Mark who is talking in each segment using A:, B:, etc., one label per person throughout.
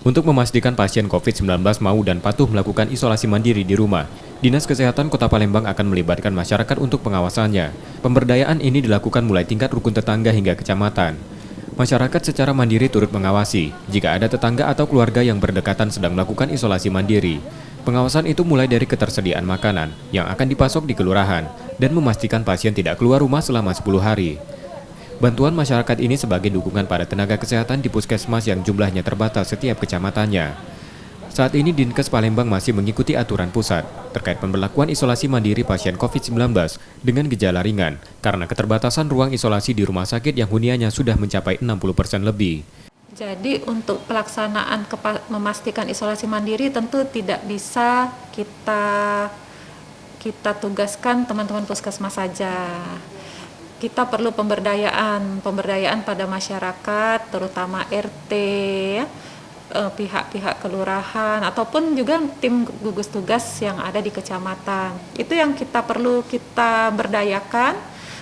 A: Untuk memastikan pasien COVID-19 mau dan patuh melakukan isolasi mandiri di rumah, Dinas Kesehatan Kota Palembang akan melibatkan masyarakat untuk pengawasannya. Pemberdayaan ini dilakukan mulai tingkat rukun tetangga hingga kecamatan. Masyarakat secara mandiri turut mengawasi jika ada tetangga atau keluarga yang berdekatan sedang melakukan isolasi mandiri. Pengawasan itu mulai dari ketersediaan makanan yang akan dipasok di kelurahan dan memastikan pasien tidak keluar rumah selama 10 hari. Bantuan masyarakat ini sebagai dukungan pada tenaga kesehatan di puskesmas yang jumlahnya terbatas setiap kecamatannya. Saat ini Dinkes Palembang masih mengikuti aturan pusat terkait pemberlakuan isolasi mandiri pasien COVID-19 dengan gejala ringan karena keterbatasan ruang isolasi di rumah sakit yang huniannya sudah mencapai 60% lebih.
B: Jadi untuk pelaksanaan memastikan isolasi mandiri tentu tidak bisa kita tugaskan teman-teman puskesmas saja. Kita perlu pemberdayaan pada masyarakat, terutama RT, pihak-pihak kelurahan, ataupun juga tim gugus tugas yang ada di kecamatan. Itu yang kita berdayakan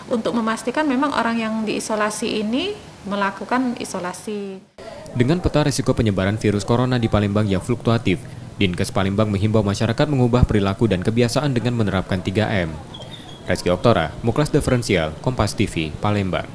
B: untuk memastikan memang orang yang diisolasi ini melakukan isolasi.
A: Dengan peta risiko penyebaran virus corona di Palembang yang fluktuatif, Dinkes Palembang menghimbau masyarakat mengubah perilaku dan kebiasaan dengan menerapkan 3M. Reski Oktora, Muklas Diferensial, Kompas TV, Palembang.